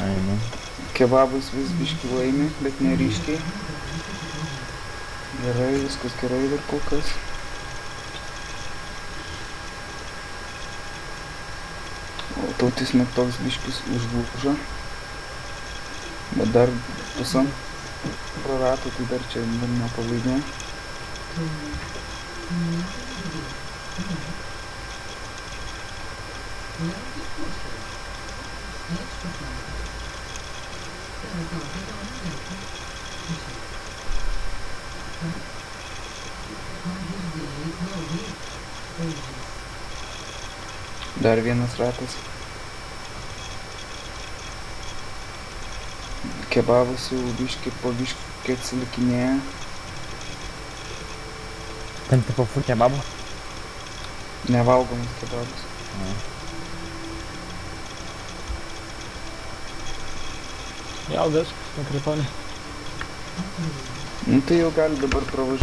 Einu. Kebabas vis biški laimi, bet neryškiai. Gerai, viskas gerai dar kol kas. O Tautis net toks biškis užlūžo. Bet dar pusantro rato, tai dar čia nepabaigė. Dar vienas ratas. Kebabas jau biški po biški atsilikinėja. Ten tipo full kebabų. Nevalgomas kebabas. Jau viskas, nukritonė. Nu tai jau gali dabar pravažiuoti.